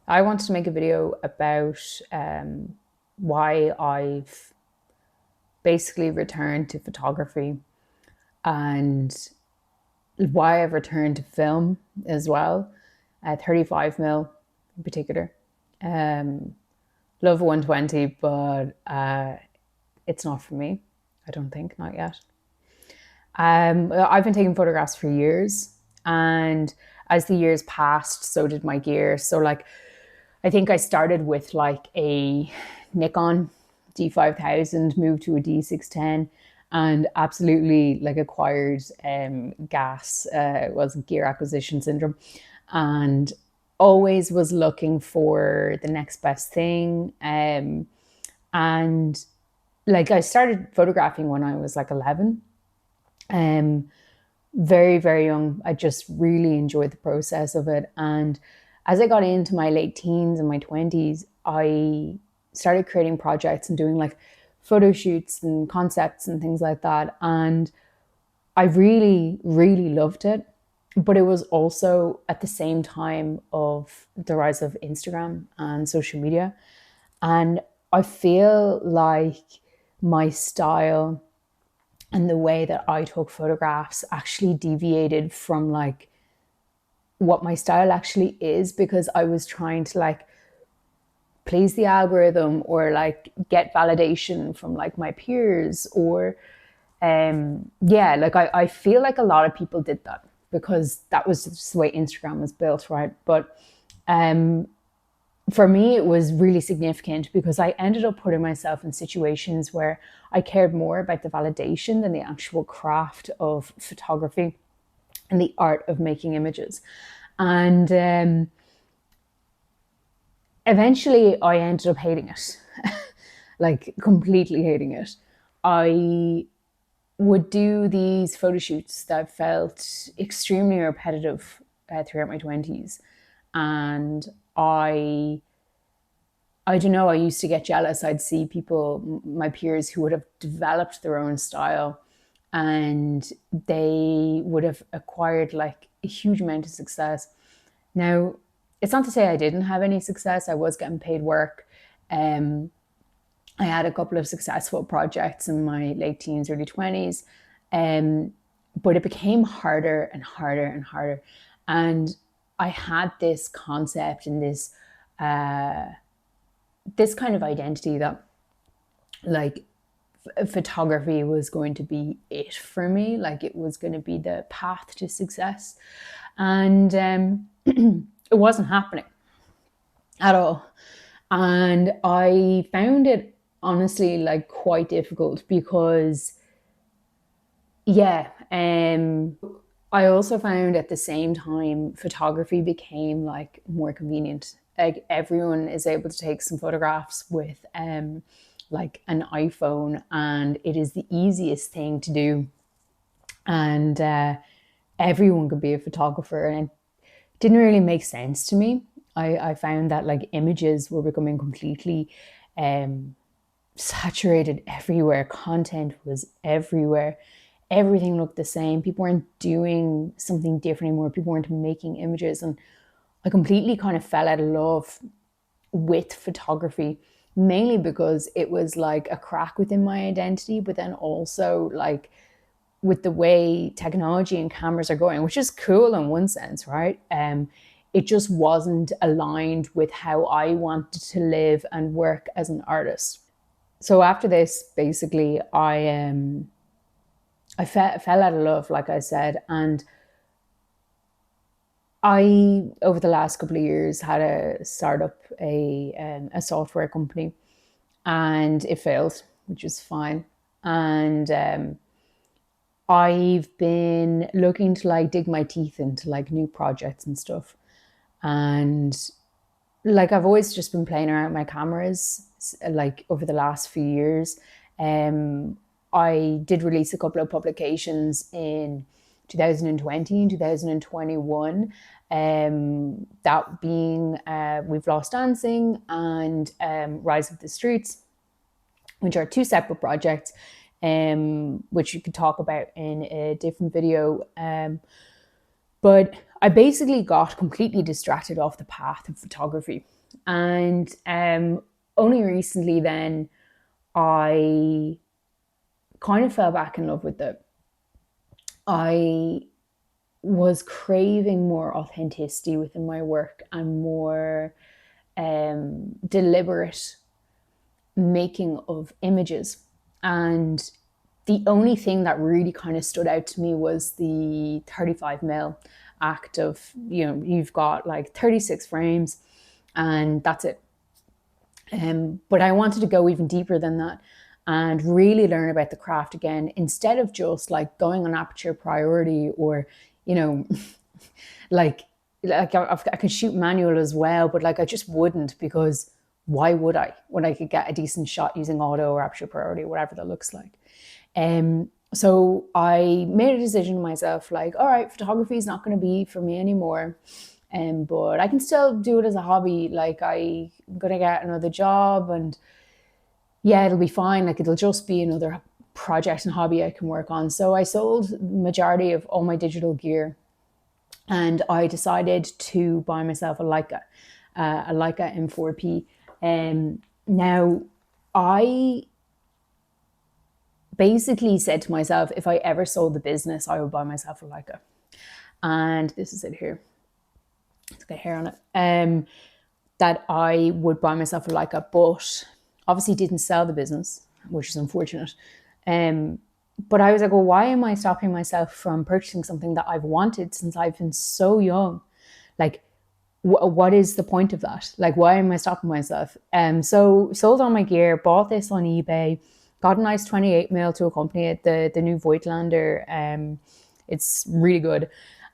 I wanted to make a video about why I've basically returned to photography and why I've returned to film as well, 35 mil in particular. Um, Love 120, but it's not for me. I don't think, not yet. I've been taking photographs for years, and as the years passed, so did my gear. So, like, I think I started with like a Nikon D5000, moved to a D610, and absolutely like acquired G.A.S. Was gear acquisition syndrome, and always was looking for the next best thing. And like I started photographing when I was like 11. Um, Very, very young. I just really enjoyed the process of it. And as I got into my late teens and my 20s, I started creating projects and doing like photo shoots and concepts and things like that. And I really, really loved it. But it was also at the same time of the rise of Instagram and social media. And I feel like my style and the way that I took photographs actually deviated from like what my style actually is, because I was trying to like please the algorithm or like get validation from like my peers or yeah, like I feel like a lot of people did that because that was just the way Instagram was built, right? But um for me, it was really significant because I ended up putting myself in situations where I cared more about the validation than the actual craft of photography and the art of making images. And eventually, I ended up hating it, like completely hating it. I would do these photo shoots that felt extremely repetitive throughout my 20s. And I don't know, I used to get jealous. I'd see people, my peers, who would have developed their own style and they would have acquired like a huge amount of success. Now, it's not to say I didn't have any success. I was getting paid work. Um, I had a couple of successful projects in my late teens, early 20s. Um, but it became harder and harder and harder. And I had this concept and this kind of identity that like photography was going to be it for me, like it was going to be the path to success. And it wasn't happening at all. And I found it honestly like quite difficult because yeah, I also found at the same time photography became like more convenient. Like everyone is able to take some photographs with like an iPhone, and it is the easiest thing to do. And everyone could be a photographer, and it didn't really make sense to me. I found that like images were becoming completely um, saturated everywhere. Content was everywhere. Everything looked the same. People weren't doing something different anymore. People weren't making images. And I completely kind of fell out of love with photography, mainly because it was like a crack within my identity, but then also like with the way technology and cameras are going, which is cool in one sense, right? It just wasn't aligned with how I wanted to live and work as an artist. So after this, basically, I fell out of love, like I said, and I over the last couple of years had a start up a software company, and it failed, which is fine. And I've been looking to like dig my teeth into like new projects and stuff, and like I've always just been playing around with my cameras like over the last few years. Um, I did release a couple of publications in 2020 and 2021. That being We've Lost Dancing and Rise of the Streets, which are two separate projects, which you could talk about in a different video. But I basically got completely distracted off the path of photography. And only recently then I kind of fell back in love with it. I was craving more authenticity within my work and more deliberate making of images. And the only thing that really kind of stood out to me was the 35 mil act of, you've got like 36 frames and that's it. But I wanted to go even deeper than that and really learn about the craft again, instead of just like going on aperture priority or, like I could shoot manual as well, but like I just wouldn't, because why would I when I could get a decent shot using auto or aperture priority, whatever that looks like. So I made a decision to myself, like, all right, photography is not going to be for me anymore. But I can still do it as a hobby. Like I'm going to get another job and yeah, it'll be fine. Like it'll just be another project and hobby I can work on. So I sold the majority of all my digital gear and I decided to buy myself a Leica M4-P. Now I basically said to myself, if I ever sold the business, I would buy myself a Leica. And this is it here. It's got hair on it. That I would buy myself a Leica, but obviously didn't sell the business, which is unfortunate. But I was like, well, why am I stopping myself from purchasing something that I've wanted since I've been so young? Like, what is the point of that? Like, why am I stopping myself? So sold all my gear, bought this on eBay, got a nice 28 mil to accompany it, the new Voigtlander. It's really good.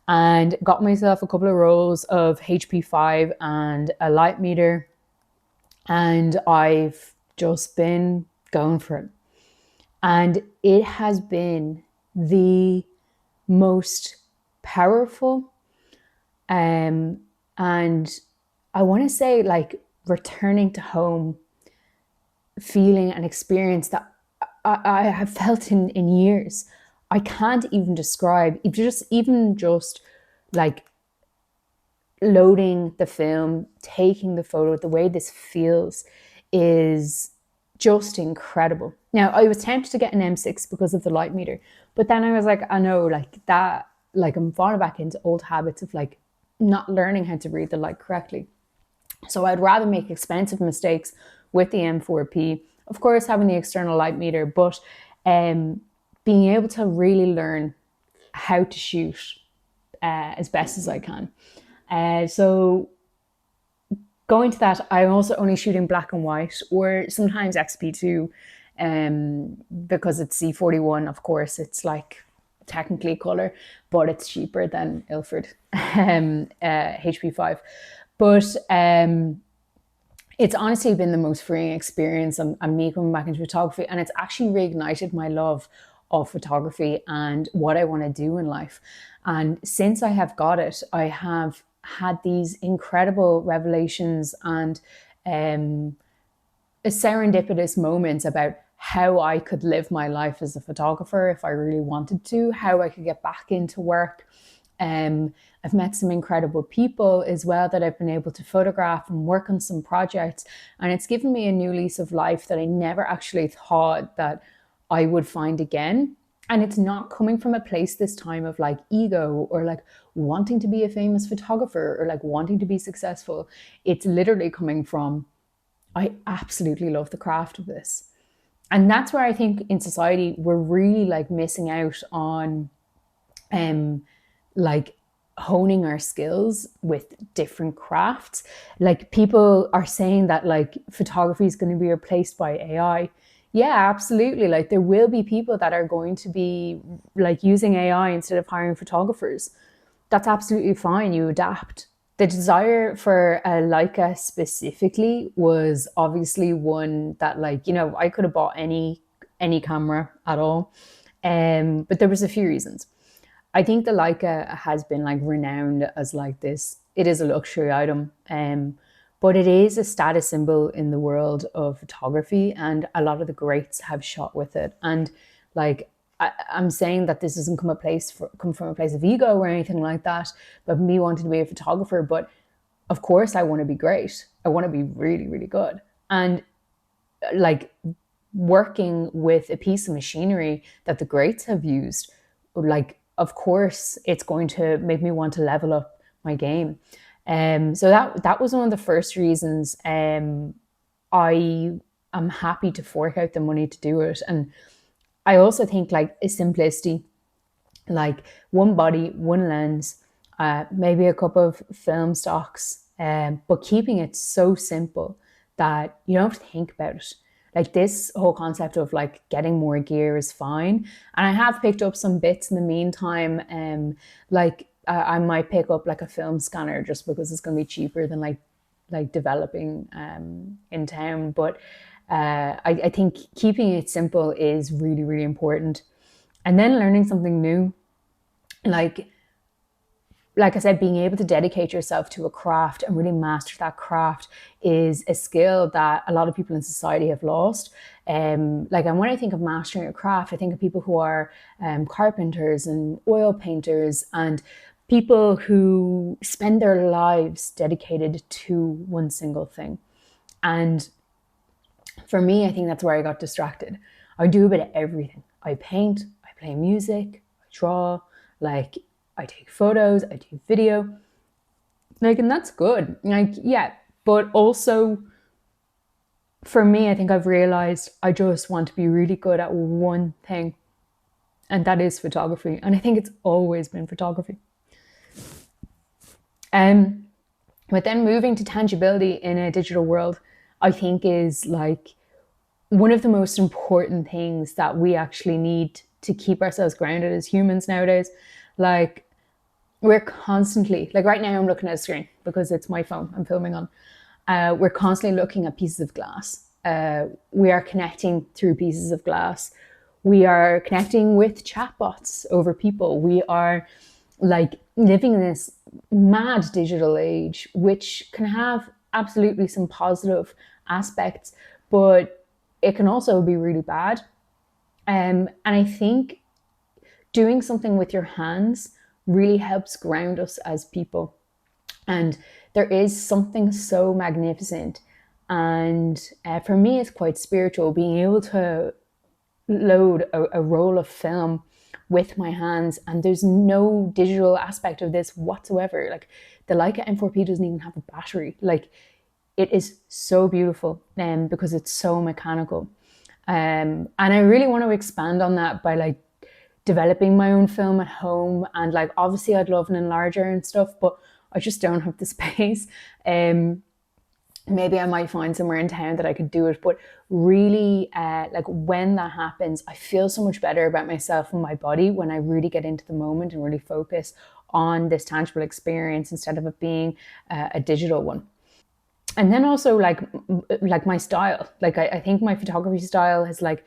And got myself a couple of rolls of HP5 and a light meter. And I've just been going for it. And it has been the most powerful and I want to say like returning to home feeling and experience that I have felt in years. I can't even describe, even just like loading the film, taking the photo, the way this feels is just incredible. Now, I was tempted to get an M6 because of the light meter, but then I was like, I know, like that, like I'm falling back into old habits of like not learning how to read the light correctly. So I'd rather make expensive mistakes with the M4-P, of course, having the external light meter, but being able to really learn how to shoot as best as I can. So going to that, I'm also only shooting black and white or sometimes XP2 because it's C41, of course, it's like technically color, but it's cheaper than Ilford HP5. But it's honestly been the most freeing experience and me coming back into photography, and it's actually reignited my love of photography and what I want to do in life. And since I have got it, I have had these incredible revelations and serendipitous moments about how I could live my life as a photographer if I really wanted to, how I could get back into work. I've met some incredible people as well that I've been able to photograph and work on some projects. And it's given me a new lease of life that I never actually thought that I would find again. And it's not coming from a place this time of like ego or like wanting to be a famous photographer or like wanting to be successful. It's literally coming from, I absolutely love the craft of this. And that's where I think in society, we're really like missing out on like honing our skills with different crafts. Like people are saying that like photography is going to be replaced by AI. Yeah, absolutely. Like there will be people that are going to be like using AI instead of hiring photographers. That's absolutely fine. You adapt. The desire for a Leica specifically was obviously one that like, I could have bought any camera at all. But there was a few reasons. I think the Leica has been like renowned as like this, it is a luxury item, but it is a status symbol in the world of photography, and a lot of the greats have shot with it. And like, I'm saying that this doesn't come from a place of ego or anything like that, but me wanting to be a photographer. But of course, I want to be great. I want to be really, really good. And like working with a piece of machinery that the greats have used, like of course it's going to make me want to level up my game. So that was one of the first reasons I am happy to fork out the money to do it. And I also think like a simplicity, like one body, one lens, maybe a couple of film stocks, but keeping it so simple that you don't have to think about it. Like this whole concept of like getting more gear is fine, and I have picked up some bits in the meantime. Like I might pick up like a film scanner just because it's going to be cheaper than like developing in town. But I think keeping it simple is really, really important, and then learning something new, like like I said, being able to dedicate yourself to a craft and really master that craft is a skill that a lot of people in society have lost. And when I think of mastering a craft, I think of people who are carpenters and oil painters and people who spend their lives dedicated to one single thing. And for me, I think that's where I got distracted. I do a bit of everything. I paint, I play music, I draw, like I take photos, I do video. Like, and that's good. Like, yeah. But also for me, I think I've realized I just want to be really good at one thing, and that is photography. And I think it's always been photography. Um, but then moving to tangibility in a digital world, I think is like one of the most important things that we actually need to keep ourselves grounded as humans nowadays. Like we're constantly, like right now I'm looking at a screen because it's my phone I'm filming on. We're constantly looking at pieces of glass. We are connecting through pieces of glass. We are connecting with chatbots over people. We are like living in this mad digital age, which can have absolutely some positive aspects, but it can also be really bad. And I think doing something with your hands really helps ground us as people. And there is something so magnificent. And for me, it's quite spiritual being able to load a roll of film with my hands, and there's no digital aspect of this whatsoever. Like the Leica M4-P doesn't even have a battery. Like it is so beautiful because it's so mechanical. And I really want to expand on that by like developing my own film at home. And like obviously I'd love an enlarger and stuff, but I just don't have the space. Maybe I might find somewhere in town that I could do it. But really, like when that happens, I feel so much better about myself and my body when I really get into the moment and really focus on this tangible experience instead of it being a digital one. And then also like my style, like I think my photography style has like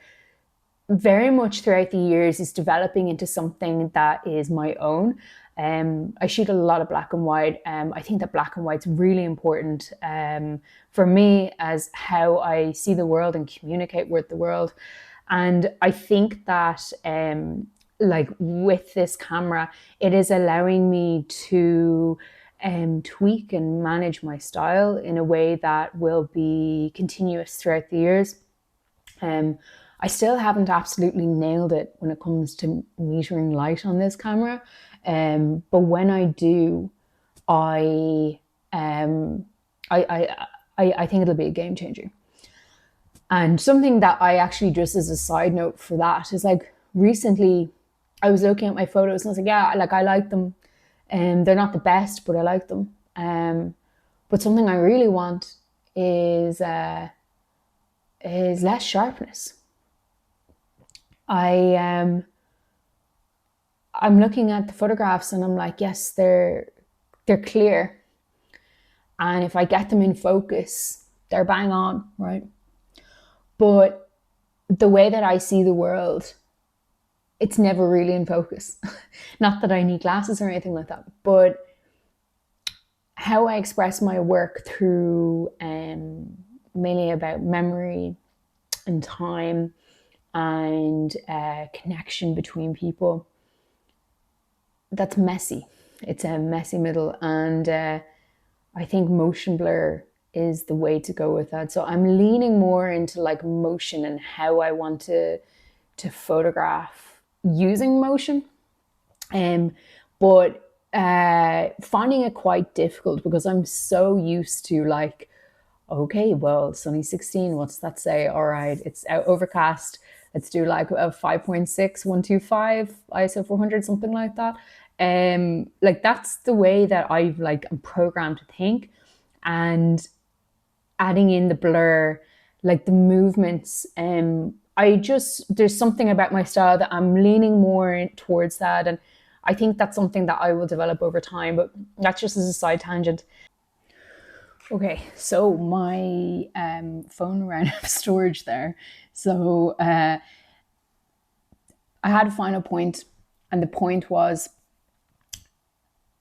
very much throughout the years is developing into something that is my own. I shoot a lot of black and white. I think that black and white's really important for me as how I see the world and communicate with the world. And I think that like with this camera, it is allowing me to tweak and manage my style in a way that will be continuous throughout the years. Um, I still haven't absolutely nailed it when it comes to metering light on this camera. But when I do, I, um, I think it'll be a game changer. And something that I actually, just as a side note for that, is like recently I was looking at my photos and I was like, yeah, like I like them. They're not the best, but I like them. But something I really want is less sharpness. I I'm looking at the photographs and I'm like, yes, they're clear, and if I get them in focus, they're bang on, right? But the way that I see the world, it's never really in focus. Not that I need glasses or anything like that, but how I express my work through mainly about memory and time and connection between people. That's messy. It's a messy middle, and I think motion blur is the way to go with that. So I'm leaning more into like motion and how I want to photograph using motion. But finding it quite difficult because I'm so used to like, okay, well, it's only 16. What's that say? All right, it's out overcast. Let's do like a 5.6, 125, ISO 400, something like that. Like that's the way that I've like I'm programmed to think, and adding in the blur, like the movements. There's something about my style that I'm leaning more towards that, and I think that's something that I will develop over time. But that's just as a side tangent. Okay, so my phone ran out of storage there. So I had a final point, and the point was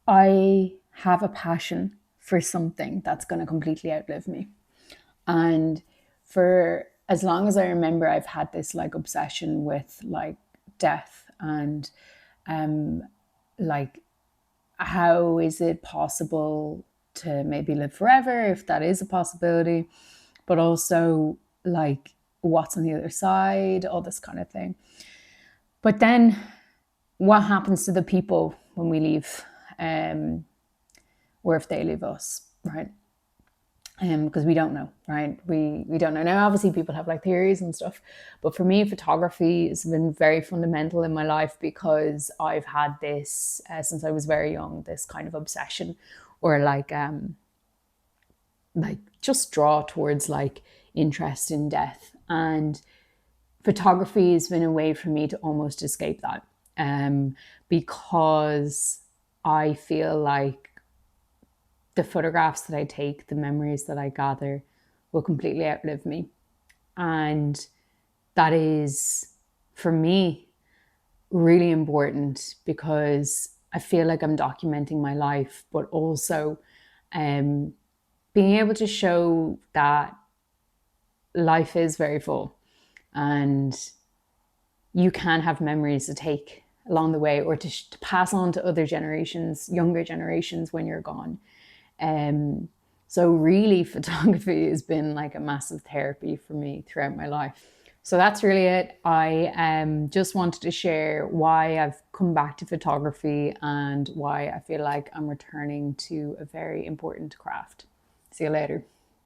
I have a passion for something that's going to completely outlive me. And for as long as I remember, I've had this like obsession with like death and like how is it possible to maybe live forever if that is a possibility, but also like what's on the other side, all this kind of thing. But then what happens to the people when we leave, or if they leave us, right? Because we don't know, right? We don't know. Now, obviously, people have like theories and stuff, but for me, photography has been very fundamental in my life because I've had this since I was very young. This kind of obsession, or like just draw towards like interest in death, and photography has been a way for me to almost escape that, because I feel like the photographs that I take, the memories that I gather will completely outlive me. And that is, for me, really important because I feel like I'm documenting my life, but also being able to show that life is very full and you can have memories to take along the way or to pass on to other generations, younger generations when you're gone. So really photography has been like a massive therapy for me throughout my life. So that's really it. I just wanted to share why I've come back to photography and why I feel like I'm returning to a very important craft. See you later.